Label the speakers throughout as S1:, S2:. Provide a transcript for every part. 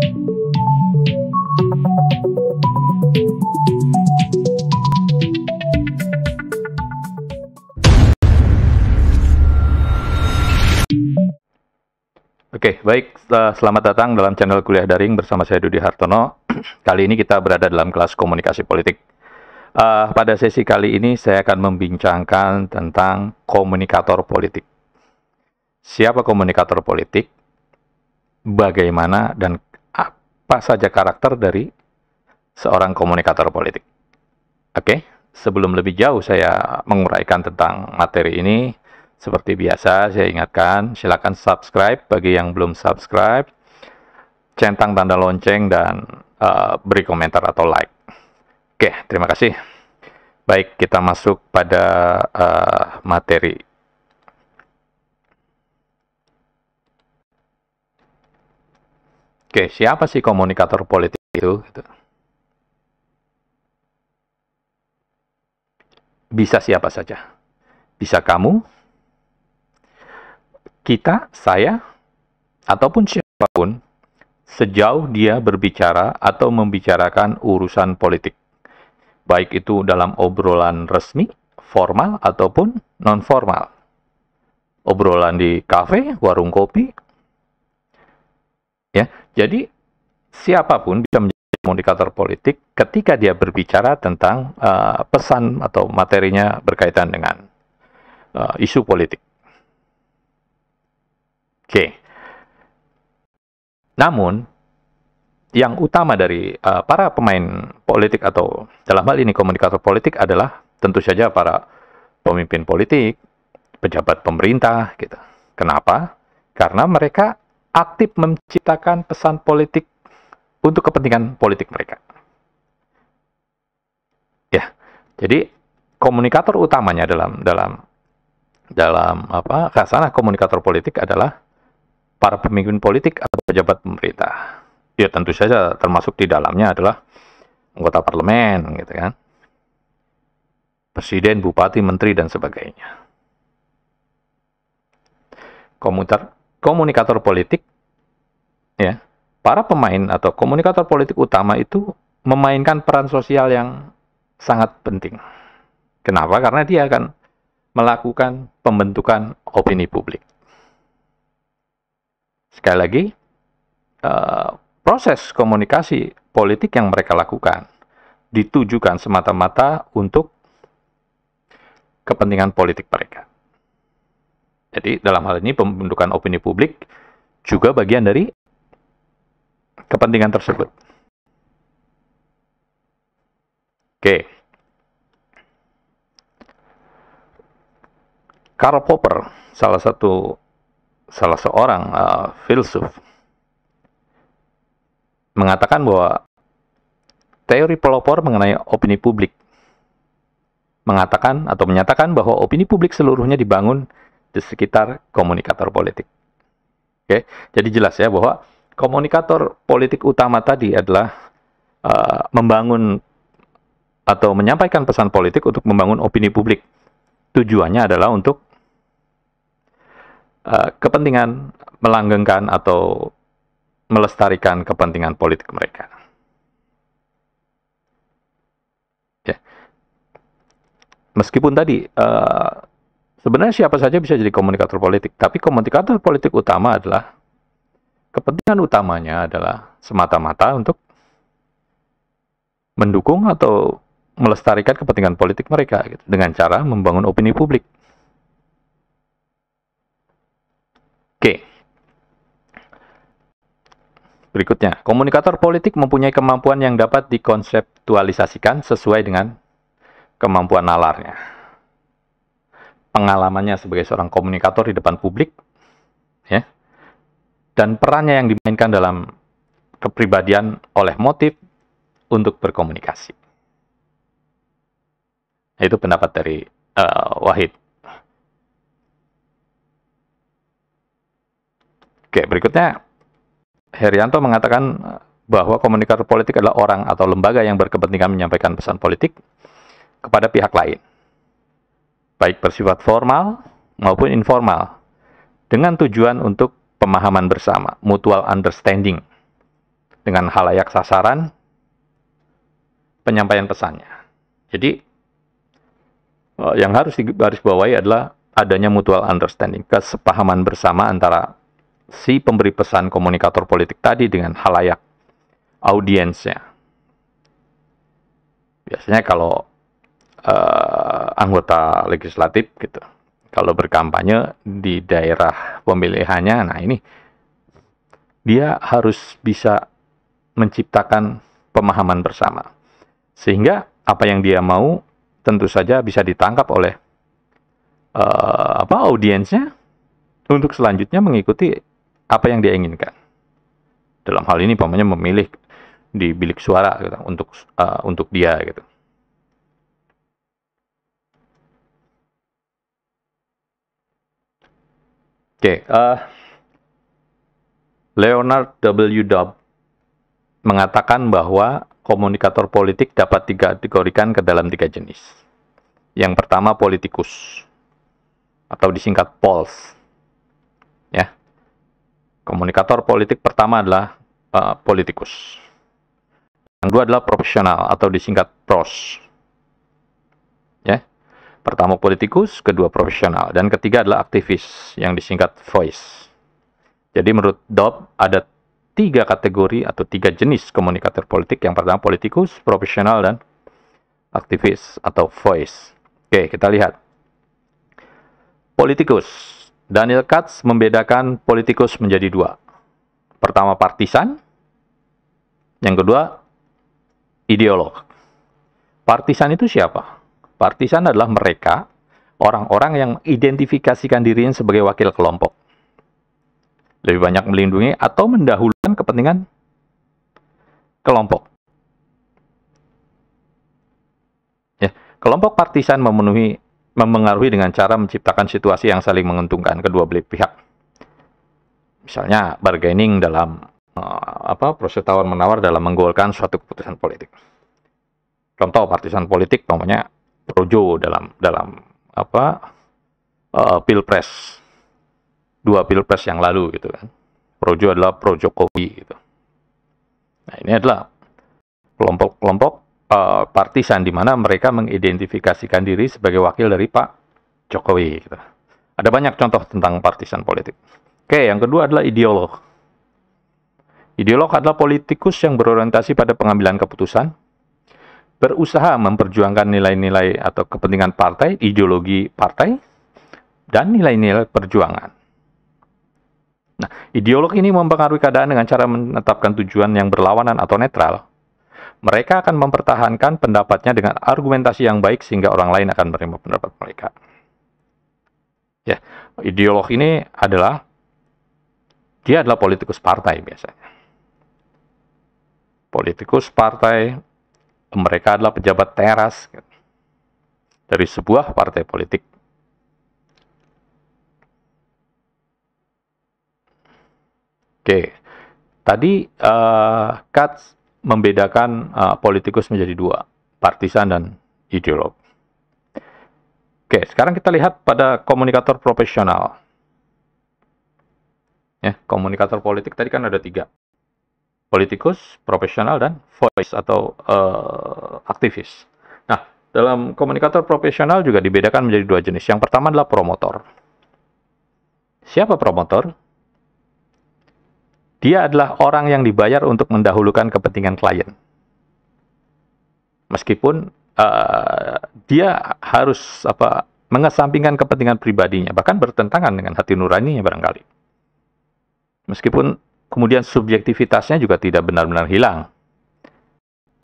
S1: Oke, baik. Selamat datang dalam channel Kuliah Daring bersama saya Dudi Hartono. Kali ini kita berada dalam kelas komunikasi politik. Pada sesi kali ini saya akan membincangkan tentang komunikator politik. Siapa komunikator politik? Bagaimana dan apa saja karakter dari seorang komunikator politik? Oke, sebelum lebih jauh saya menguraikan tentang materi ini, seperti biasa, saya ingatkan, silakan subscribe bagi yang belum subscribe, centang tanda lonceng, dan beri komentar atau like. Oke, terima kasih. Baik, kita masuk pada materi. Oke, siapa sih komunikator politik itu? Bisa siapa saja. Bisa kamu, kita, saya, ataupun siapapun, sejauh dia berbicara atau membicarakan urusan politik. Baik itu dalam obrolan resmi, formal, ataupun non-formal. Obrolan di kafe, warung kopi. Ya, jadi siapapun bisa menjadi komunikator politik ketika dia berbicara tentang pesan atau materinya berkaitan dengan isu politik. Oke. Namun, yang utama dari para pemain politik atau dalam hal ini komunikator politik adalah tentu saja para pemimpin politik, pejabat pemerintah, gitu. Kenapa? Karena mereka aktif menciptakan pesan politik untuk kepentingan politik mereka. Ya, jadi komunikator utamanya dalam khasanah komunikator politik adalah para pemimpin politik atau pejabat pemerintah. Ya tentu saja termasuk di dalamnya adalah anggota parlemen, gitu kan. Presiden, bupati, menteri, dan sebagainya. Komunikator politik, ya, para pemain atau komunikator politik utama itu memainkan peran sosial yang sangat penting. Kenapa? Karena dia akan melakukan pembentukan opini publik. Sekali lagi, proses komunikasi politik yang mereka lakukan ditujukan semata-mata untuk kepentingan politik mereka. Jadi dalam hal ini pembentukan opini publik juga bagian dari kepentingan tersebut. Oke. Karl Popper, salah seorang filsuf, mengatakan bahwa teori pelopor mengenai opini publik mengatakan atau menyatakan bahwa opini publik seluruhnya dibangun di sekitar komunikator politik. Oke, jadi jelas ya bahwa komunikator politik utama tadi adalah membangun atau menyampaikan pesan politik untuk membangun opini publik. Tujuannya adalah untuk kepentingan melanggengkan atau melestarikan kepentingan politik mereka. Ya. Meskipun tadi sebenarnya siapa saja bisa jadi komunikator politik, tapi komunikator politik utama adalah kepentingan utamanya adalah semata-mata untuk mendukung atau melestarikan kepentingan politik mereka gitu, dengan cara membangun opini publik. Oke. Berikutnya, komunikator politik mempunyai kemampuan yang dapat dikonseptualisasikan sesuai dengan kemampuan nalarnya. Pengalamannya sebagai seorang komunikator di depan publik, ya, dan perannya yang dimainkan dalam kepribadian oleh motif untuk berkomunikasi. Itu pendapat dari Wahid. Oke, berikutnya Herianto mengatakan bahwa komunikator politik adalah orang atau lembaga yang berkepentingan menyampaikan pesan politik kepada pihak lain, baik bersifat formal maupun informal, dengan tujuan untuk pemahaman bersama, mutual understanding. dengan khalayak sasaran penyampaian pesannya. Jadi yang harus digarisbawahi adalah adanya mutual understanding, kesepahaman bersama antara si pemberi pesan komunikator politik tadi dengan khalayak audiensnya. Biasanya kalau anggota legislatif gitu, kalau berkampanye di daerah pemilihannya, nah ini dia harus bisa menciptakan pemahaman bersama, sehingga apa yang dia mau tentu saja bisa ditangkap oleh audiensnya untuk selanjutnya mengikuti apa yang dia inginkan. Dalam hal ini umpamanya memilih di bilik suara gitu, untuk dia gitu. Oke, Leonard W. Dobb mengatakan bahwa komunikator politik dapat dikategorikan ke dalam 3 jenis. Yang pertama politikus, atau disingkat POLS. Ya. Komunikator politik pertama adalah politikus. Yang kedua adalah profesional, atau disingkat PROS. Ya. Pertama politikus, kedua profesional, dan ketiga adalah aktivis yang disingkat voice. Jadi menurut Dobb ada 3 kategori atau 3 jenis komunikator politik. Yang pertama politikus, profesional, dan aktivis atau voice. Oke, kita lihat. Politikus. Daniel Katz membedakan politikus menjadi 2. Pertama partisan, yang kedua ideolog. Partisan itu siapa? Partisan adalah mereka, orang-orang yang identifikasikan dirinya sebagai wakil kelompok. Lebih banyak melindungi atau mendahulukan kepentingan kelompok. Ya, kelompok partisan memengaruhi dengan cara menciptakan situasi yang saling menguntungkan kedua belah pihak. Misalnya bargaining dalam proses tawar-menawar dalam menggolkan suatu keputusan politik. Contoh partisan politik namanya Projo dalam pilpres, 2 pilpres yang lalu gitu kan. Projo adalah pro Jokowi gitu. Nah, ini adalah kelompok-kelompok partisan di mana mereka mengidentifikasikan diri sebagai wakil dari Pak Jokowi gitu. Ada banyak contoh tentang partisan politik. Oke, yang kedua adalah ideolog. Ideolog adalah politikus yang berorientasi pada pengambilan keputusan, berusaha memperjuangkan nilai-nilai atau kepentingan partai, ideologi partai, dan nilai-nilai perjuangan. Nah, ideolog ini mempengaruhi keadaan dengan cara menetapkan tujuan yang berlawanan atau netral. Mereka akan mempertahankan pendapatnya dengan argumentasi yang baik sehingga orang lain akan menerima pendapat mereka. Ya, ideolog ini adalah politikus partai biasanya. Politikus partai, mereka adalah pejabat teras dari sebuah partai politik. Oke, tadi Katz membedakan politikus menjadi 2, partisan dan ideolog. Oke, sekarang kita lihat pada komunikator profesional. Ya, komunikator politik tadi kan ada 3. Politikus, profesional, dan voice atau aktivis. Nah, dalam komunikator profesional juga dibedakan menjadi 2 jenis. Yang pertama adalah promotor. Siapa promotor? Dia adalah orang yang dibayar untuk mendahulukan kepentingan klien. Meskipun dia harus mengesampingkan kepentingan pribadinya, bahkan bertentangan dengan hati nuraninya barangkali. Meskipun kemudian subjektivitasnya juga tidak benar-benar hilang.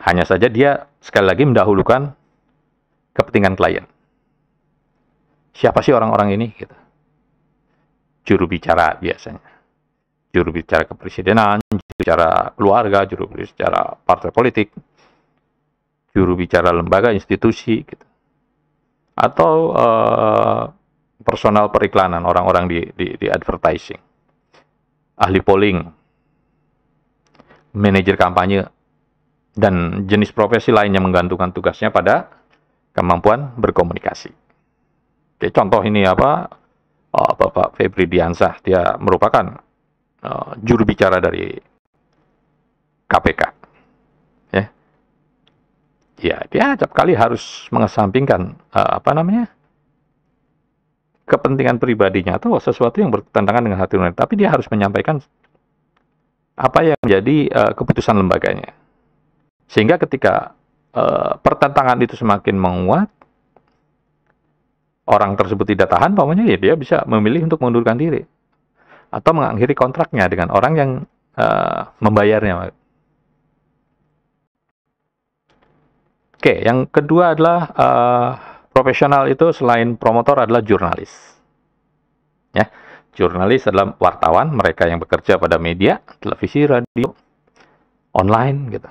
S1: Hanya saja dia sekali lagi mendahulukan kepentingan klien. Siapa sih orang-orang ini? Gitu. Juru bicara biasanya. Juru bicara kepresidenan, juru bicara keluarga, juru bicara partai politik, juru bicara lembaga, institusi, gitu. Atau personal periklanan, orang-orang di advertising. Ahli polling, manajer kampanye, dan jenis profesi lainnya menggantungkan tugasnya pada kemampuan berkomunikasi. Oke, contoh ini Bapak Febri Diansah, dia merupakan juru bicara dari ya dia acap kali harus mengesampingkan kepentingan pribadinya atau sesuatu yang bertentangan dengan hati nurani, tapi dia harus menyampaikan apa yang menjadi keputusan lembaganya. Sehingga ketika pertentangan itu semakin menguat, orang tersebut tidak tahan, ya dia bisa memilih untuk mengundurkan diri atau mengakhiri kontraknya dengan orang yang membayarnya. Oke, yang kedua adalah profesional itu selain promotor adalah jurnalis. Ya, jurnalis adalah wartawan, mereka yang bekerja pada media, televisi, radio, online, gitu.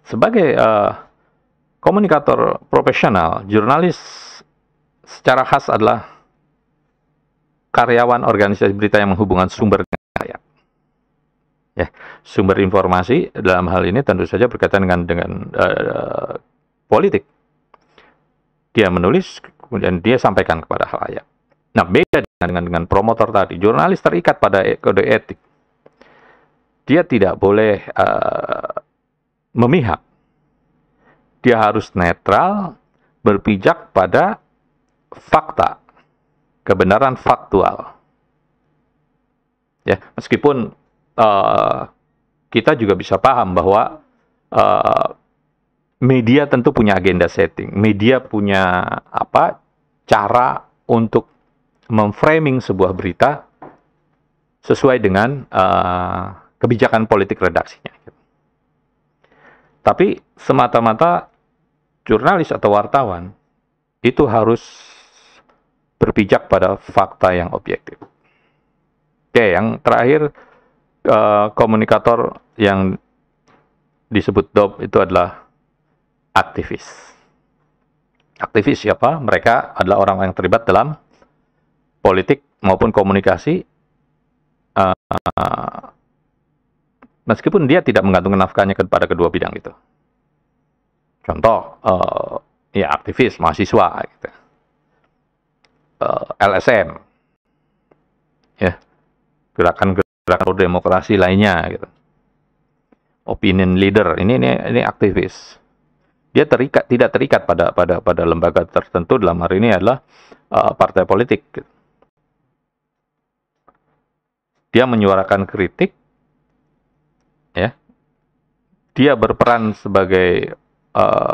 S1: Sebagai komunikator profesional, jurnalis secara khas adalah karyawan organisasi berita yang menghubungkan sumber dengan rakyat. Ya, sumber informasi dalam hal ini tentu saja berkaitan dengan politik. Dia menulis, kemudian dia sampaikan kepada khalayak. Nah, beda dengan promotor tadi. Jurnalis terikat pada kode etik. Dia tidak boleh memihak. Dia harus netral, berpijak pada fakta, kebenaran faktual. Ya, meskipun kita juga bisa paham bahwa media tentu punya agenda setting. Media punya cara untuk memframing sebuah berita sesuai dengan kebijakan politik redaksinya. Tapi semata-mata jurnalis atau wartawan itu harus berpijak pada fakta yang objektif. Oke, yang terakhir, komunikator yang disebut DOP itu adalah aktivis. Aktivis siapa? Mereka adalah orang yang terlibat dalam politik maupun komunikasi, meskipun dia tidak menggantungkan nafkahnya kepada kedua bidang itu. Contoh, ya aktivis mahasiswa, gitu. LSM, ya, gerakan demokrasi lainnya, gitu. Opinion leader, ini aktivis. Dia tidak terikat pada lembaga tertentu, dalam hari ini adalah partai politik. Gitu. Dia menyuarakan kritik, ya. Dia berperan sebagai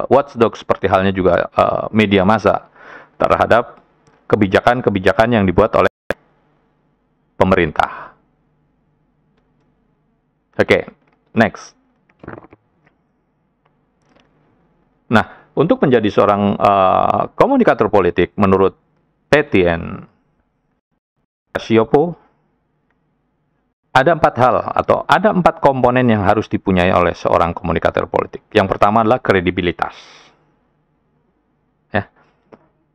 S1: watchdog seperti halnya juga media massa terhadap kebijakan-kebijakan yang dibuat oleh pemerintah. Oke, next. Nah, untuk menjadi seorang komunikator politik, menurut Tetian Siopo, ada 4 hal atau ada 4 komponen yang harus dipunyai oleh seorang komunikator politik. Yang pertama adalah kredibilitas. Ya,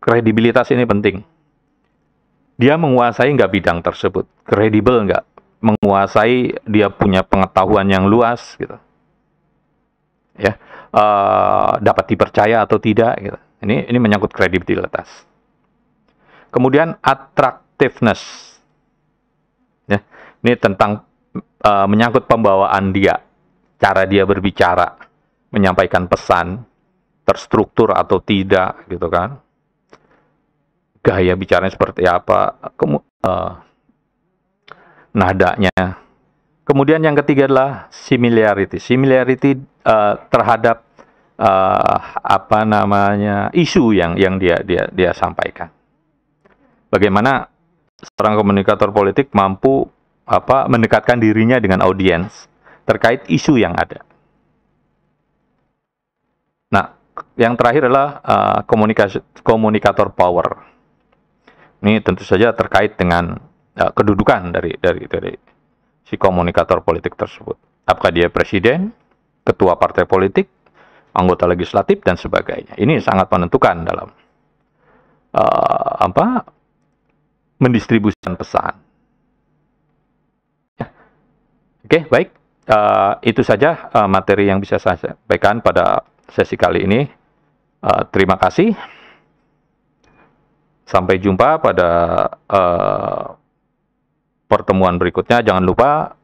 S1: kredibilitas ini penting. Dia menguasai nggak bidang tersebut, kredibel nggak, menguasai, dia punya pengetahuan yang luas, gitu. Ya, dapat dipercaya atau tidak, gitu. Ini menyangkut kredibilitas. Kemudian attractiveness, ya, ini tentang menyangkut pembawaan dia, cara dia berbicara, menyampaikan pesan, terstruktur atau tidak, gitu kan? Gaya bicaranya seperti apa, nadanya. Kemudian yang ketiga adalah similarity. Similarity terhadap isu yang dia sampaikan. Bagaimana seorang komunikator politik mampu mendekatkan dirinya dengan audiens terkait isu yang ada. Nah, yang terakhir adalah komunikator power. Ini tentu saja terkait dengan kedudukan dari si komunikator politik tersebut. Apakah dia presiden, ketua partai politik, anggota legislatif, dan sebagainya. Ini sangat menentukan dalam mendistribusikan pesan. Ya. Oke, baik. Itu saja materi yang bisa saya sampaikan pada sesi kali ini. Terima kasih. Sampai jumpa pada pertemuan berikutnya. Jangan lupa